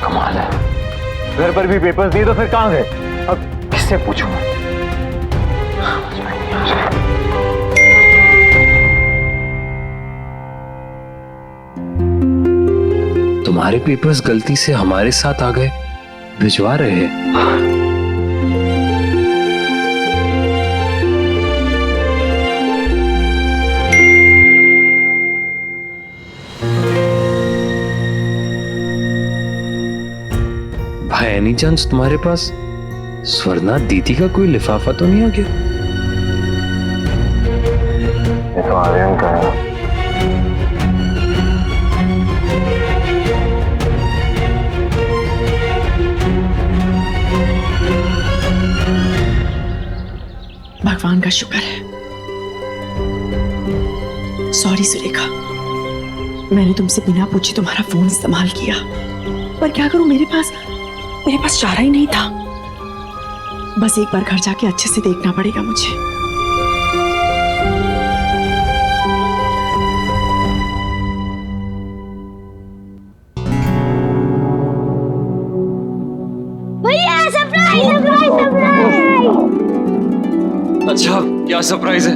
कमाल है, घर पर भी पेपर्स दिए तो फिर कहाँ गए? अब किससे पूछूं? समझ में नहीं आ रहा। तुम्हारे पेपर्स गलती से हमारे साथ आ गए, भिजवा रहे हैं। भाई एनी चांस तुम्हारे पास स्वर्णा दीदी का कोई लिफाफा तो नहीं आ गया? ये तो आर्यन का है। भगवान का शुक्र है। सॉरी सुरेखा, मैंने तुमसे बिना पूछे तुम्हारा फोन इस्तेमाल किया, पर क्या करूं, मेरे पास चारा ही नहीं था। बस एक बार घर जाके अच्छे से देखना पड़ेगा मुझे। भैया सरप्राइज सरप्राइज सरप्राइज। अच्छा, क्या सरप्राइज है?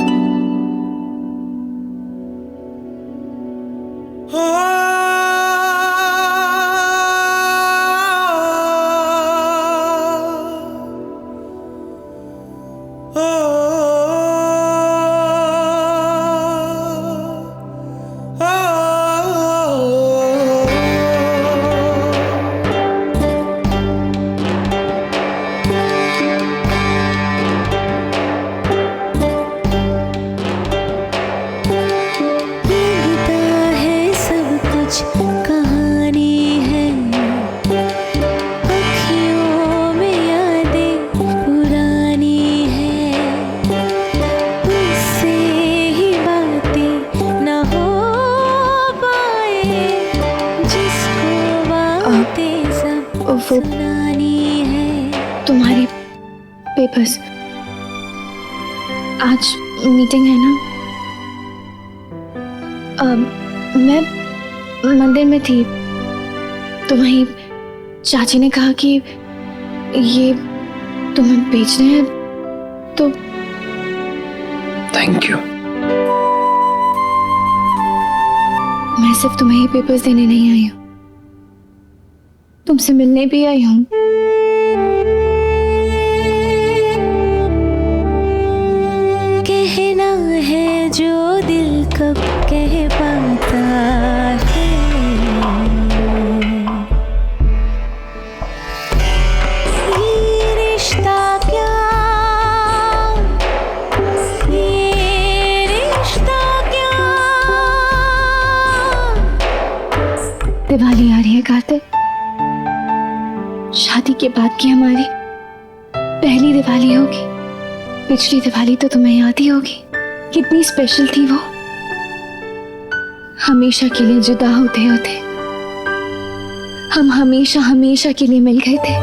वो तुम्हारे पेपर्स, आज मीटिंग है ना? मैं मंदिर में थी तो वहीं चाची ने कहा कि ये तुम्हें बेचने हैं, तो थैंक यू। मैं सिर्फ तुम्हें ही पेपर्स देने नहीं आई हूँ, तुमसे मिलने भी आई हूँ। कहना है जो दिल कब कह पाता है, ये रिश्ता क्या, ये रिश्ता क्या। दिवाली आ रही है कार्तिक, शादी के बाद की हमारी पहली दिवाली होगी। पिछली दिवाली तो तुम्हें याद ही होगी, कितनी स्पेशल थी वो। हमेशा के लिए जुदा होते होते हम हमेशा हमेशा के लिए मिल गए थे।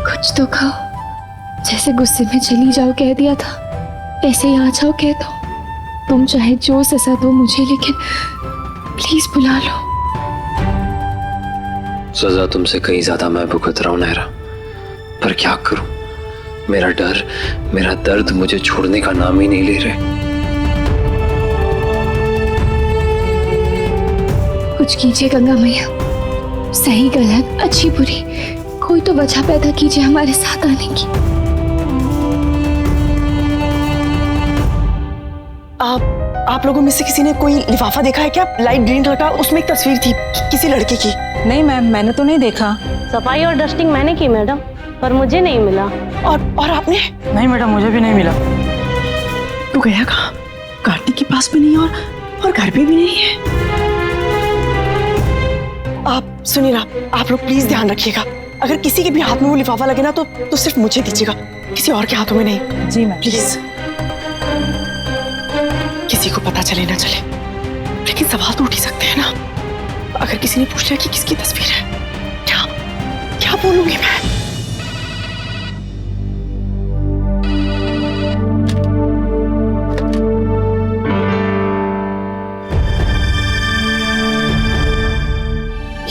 कुछ तो खाओ, जैसे गुस्से में चली जाओ कह दिया था, ऐसे ही आ जाओ कह दो। तुम चाहे जो सजा दो मुझे, लेकिन प्लीज बुला लो। सजा तुमसे कहीं ज्यादा मैं भुगत रहा हूं नहरा, पर क्या करूं, मेरा डर, मेरा दर्द मुझे छोड़ने का नाम ही नहीं ले रहे। कुछ कीजिए गंगा मैया, सही गलत अच्छी बुरी कोई तो वजह पैदा कीजिए हमारे साथ आने की। आप लोगों में से किसी ने कोई लिफाफा देखा है क्या? लाइट ग्रीन कलर का, उसमें एक तस्वीर थी किसी लड़के की। नहीं मैम, मैंने तो नहीं देखा। सफाई और डस्टिंग मैंने की मैडम, पर मुझे नहीं मिला। और आपने? नहीं मैडम, मुझे भी नहीं मिला। तू गया कहाँ? कार्तिक के पास भी नहीं और घर पे भी नहीं है। आप सुनिए ना, आप लोग प्लीज ध्यान रखिएगा, अगर किसी के भी हाथ में वो लिफाफा लगे ना तो सिर्फ मुझे दीजिएगा, किसी और के हाथों में नहीं। जी मैम। प्लीज, किसी को पता चले ना चले, लेकिन सवाल तो उठ ही सकते हैं ना। अगर किसी ने पूछ लिया कि किसकी तस्वीर है, क्या क्या बोलूंगी मैं?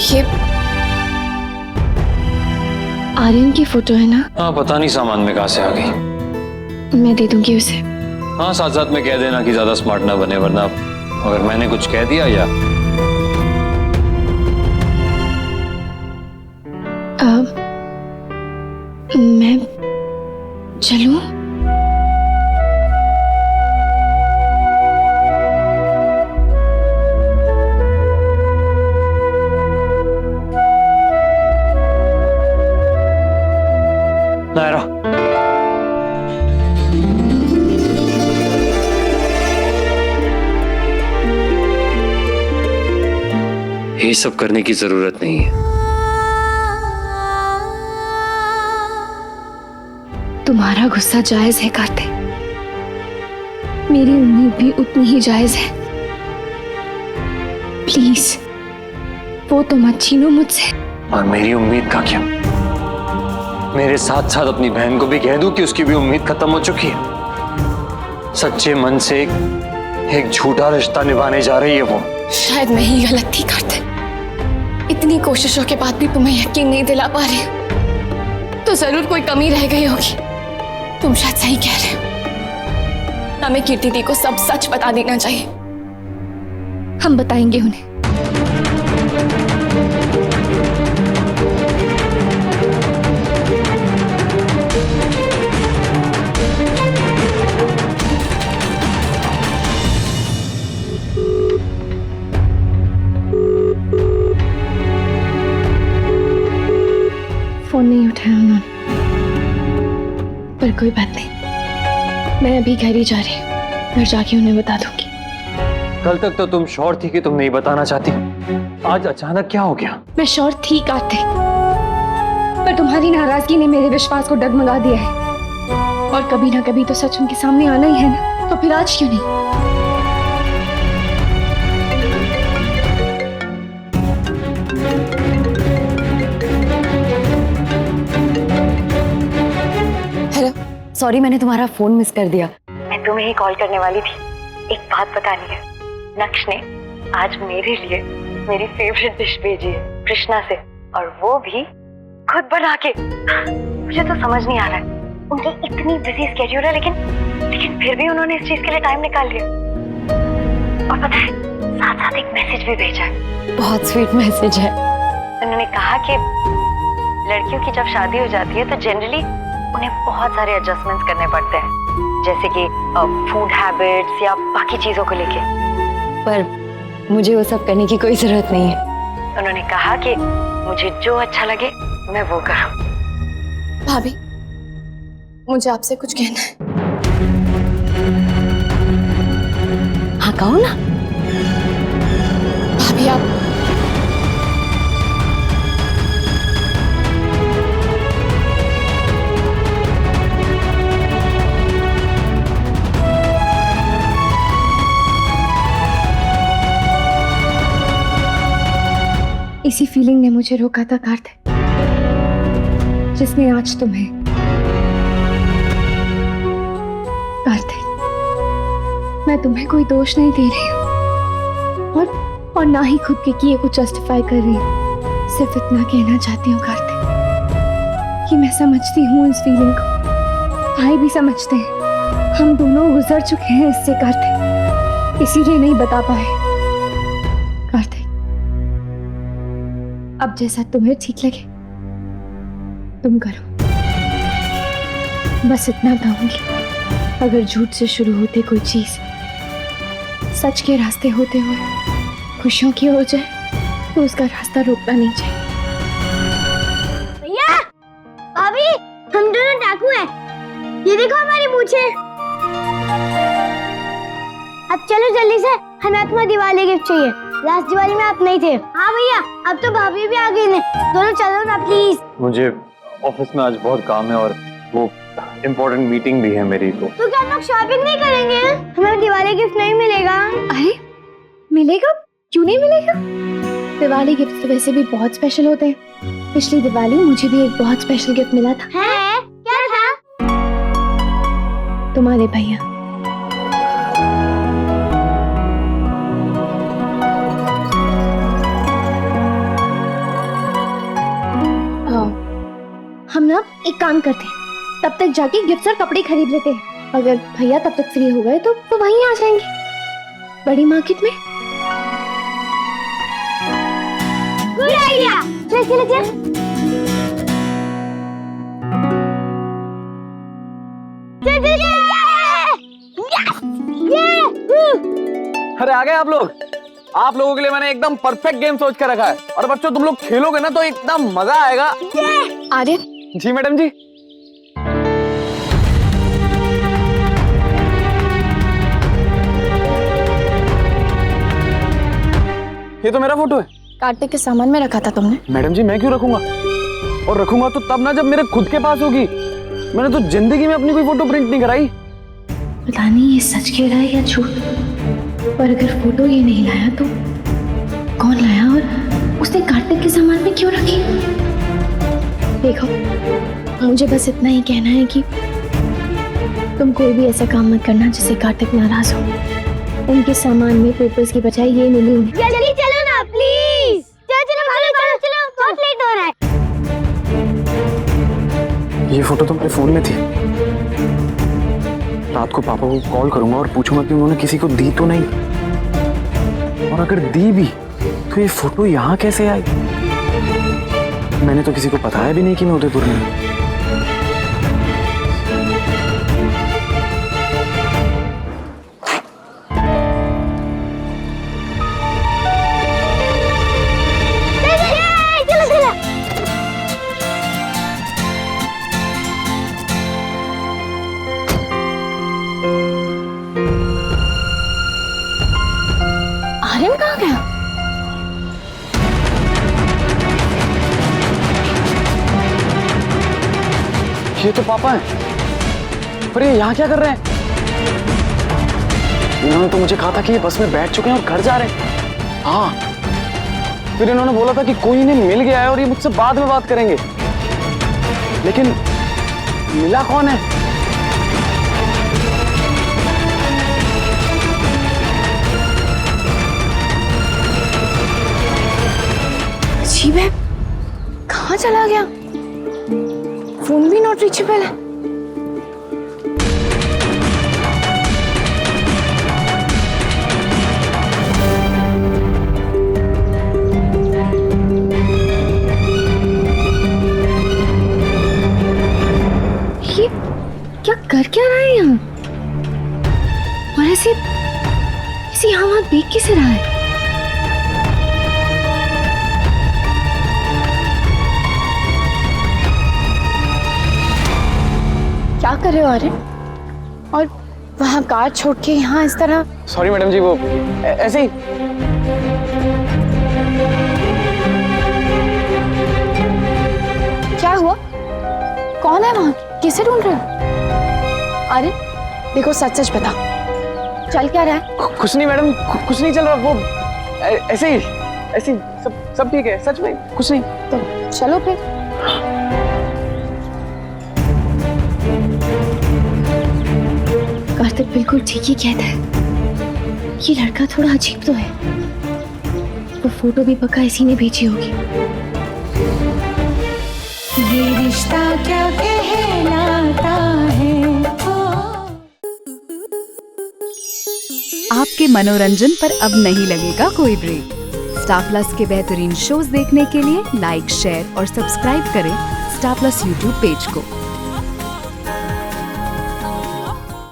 ये आर्यन की फोटो है ना? हाँ, पता नहीं सामान में कहाँ से आ गई। मैं दे दूंगी उसे। हाँ, साथ साथ में कह देना कि ज्यादा स्मार्ट ना बने, वरना अगर मैंने कुछ कह दिया या मैं चलूं? नायरा, ये सब करने की जरूरत नहीं है। तुम्हारा गुस्सा जायज है कार्तिक, मेरी उम्मीद भी उतनी ही जायज है। प्लीज वो तो मत छीनो मुझसे। और मेरी उम्मीद का क्या? मेरे साथ साथ अपनी बहन को भी कह दूं कि उसकी भी उम्मीद खत्म हो चुकी है। सच्चे मन से एक झूठा रिश्ता निभाने जा रही है वो। शायद मैं ही गलत थी कार्तिक, इतनी कोशिशों के बाद भी तुम्हें यकीन नहीं दिला पा रही, तो जरूर कोई कमी रह गई होगी। तुम शायद सही कह रहे हो, हमें कीर्ति दी को सब सच बता देना चाहिए। हम बताएंगे उन्हें। फोन नहीं उठाया उन्होंने, पर कोई बात नहीं, मैं अभी घर ही जा रही हूँ। घर जाके उन्हें बता दूंगी। कल तक तो तुम श्योर थी कि तुम नहीं बताना चाहती, आज अचानक क्या हो गया? मैं श्योर थी कार्तिक, पर तुम्हारी नाराजगी ने मेरे विश्वास को डगमगा दिया है। और कभी ना कभी तो सच उनके सामने आना ही है ना, तो फिर आज क्यों नहीं? सॉरी, मैंने तुम्हारा फोन मिस कर दिया। मैं तुम्हें ही कॉल करने वाली थी। एक बात बतानी है, नक्श ने आज मेरे लिए मेरी फेवरेट डिश भेजी है कृष्णा से, और वो भी खुद बना के। मुझे तो समझ नहीं आ रहा है, उनकी इतनी बिजी स्केड्यूल है, लेकिन फिर भी उन्होंने इस चीज के लिए टाइम निकाल लिया। और पता है, साथ साथ एक मैसेज भी भेजा है। बहुत स्वीट मैसेज है। उन्होंने कहा कि लड़कियों की जब शादी हो जाती है तो जनरली उन्हें बहुत सारे एडजस्टमेंट्स करने पड़ते हैं, जैसे कि फूड हैबिट्स या बाकी चीजों को लेके, पर मुझे वो सब करने की कोई जरूरत नहीं है। उन्होंने कहा कि मुझे जो अच्छा लगे मैं वो करूं। भाभी, मुझे आपसे कुछ कहना है। हाँ, कहो ना। भाभी, आप इसी फीलिंग ने मुझे रोका था कार्तिक, जिसने आज तुम्हें। कार्तिक, मैं तुम्हें कोई दोष नहीं दे रही हूँ, और ना ही खुद के किए को जस्टिफाई कर रही हूँ। सिर्फ इतना कहना चाहती हूँ कार्तिक कि मैं समझती हूँ इस फीलिंग को, भाई भी समझते हैं। हम दोनों गुजर चुके हैं इससे कार्तिक, इसीलिए नहीं बता पाए। कार्तिक, अब जैसा तुम्हें ठीक लगे तुम करो। बस इतना कहूंगी, अगर झूठ से शुरू होते कोई चीज सच के रास्ते होते हुए खुशियों की हो जाए तो उसका रास्ता रोकना नहीं चाहिए। भैया, भाभी, हम दोनों डाकू हैं। ये देखो हमारी मूंछें। अब चलो जल्दी से, हमें अपना दिवाली गिफ्ट चाहिए। लास्ट दिवाली में आप नहीं थे। हाँ भैया, अब तो भाभी भी आ गई ने। दोनों चलो ना प्लीज। मुझे ऑफिस में आज बहुत काम है और वो इम्पोर्टेंट मीटिंग भी है मेरी। तो क्या हम लोग शॉपिंग नहीं करेंगे? हमें दिवाली गिफ्ट नहीं मिलेगा। अरे मिलेगा, क्यों नहीं मिलेगा? दिवाली गिफ्ट तो वैसे भी बहुत स्पेशल होते हैं। पिछली दिवाली मुझे भी एक बहुत स्पेशल गिफ्ट मिला था। है क्या था? तुम्हारे भैया। हम ना एक काम करते हैं, तब तक जाके गिफ्ट्स और कपड़े खरीद लेते हैं। अगर भैया तब तक फ्री हो गए तो वो वहीं आ जाएंगे, बड़ी मार्केट में। Good idea. चल चल चल। अरे आ गए आप लोग। आप लोगों के लिए मैंने एकदम परफेक्ट गेम सोच कर रखा है, और बच्चों तुम लोग खेलोगे ना तो एकदम मजा आएगा। आर्य। जी मैडम जी। ये तो मेरा फोटो है। कार्तिक के सामान में रखा था तुमने। मैडम जी मैं क्यों रखूंगा, और रखूंगा तो तब ना जब मेरे खुद के पास होगी। मैंने तो जिंदगी में अपनी कोई फोटो प्रिंट नहीं कराई। पता नहीं ये सच कह रहा है या झूठ, पर अगर फोटो ये नहीं लाया तो कौन लाया, और उसने कार्तिक के सामान में क्यों रखी? देखो, मुझे बस इतना ही कहना है कि तुम कोई भी ऐसा काम मत करना जिससे कार्तिक नाराज हो। उनके सामान में पेपर्स की बजाय ये मिली है। जल्दी चलो ना प्लीज। चलो चलो चलो चलो, बहुत लेट हो रहा है। ये फोटो तो मेरे फोन में थी। रात को पापा को कॉल करूंगा और पूछूंगा कि उन्होंने किसी को दी तो नहीं, और अगर दी भी तो ये फोटो यहाँ कैसे आई। मैंने तो किसी को बताया भी नहीं कि मैं उदयपुर में हूं। आर्यन कहाँ गया? ये तो पापा हैं। पर ये यहाँ क्या कर रहे हैं? इन्होंने तो मुझे कहा था कि ये बस में बैठ चुके हैं और घर जा रहे हैं। हाँ, फिर इन्होंने बोला था कि कोई इन्हें मिल गया है और ये मुझसे बाद में बात करेंगे। लेकिन मिला कौन है? अजीब है, कहाँ चला गया? फोन भी नॉट रीचेबल है। ये क्या कर क्या रहा है यहाँ? और ऐसे यहाँ वहां देख किसे रहा है? क्या कर रहे हो आर्यन? और वहाँ कार छोड़ के यहाँ इस तरह? सॉरी मैडम जी, वो ऐसे ही। क्या हुआ? कौन है वहाँ? किसे ढूंढ रहे हो? आर्यन देखो, सच सच बता, चल क्या रहा है? कुछ नहीं मैडम, कुछ नहीं चल रहा। वो ऐसे ही सब ठीक है, सच में कुछ नहीं। तो चलो फिर। कार्तिक बिल्कुल ठीक ही कहता है, ये लड़का थोड़ा अजीब तो है। वो फोटो भी पक्का इसी ने भेजी होगी। ये रिश्ता क्या कहलाता है। आपके मनोरंजन पर अब नहीं लगेगा कोई ब्रेक। स्टार प्लस के बेहतरीन शोज देखने के लिए लाइक, शेयर और सब्सक्राइब करें स्टार प्लस यूट्यूब पेज को।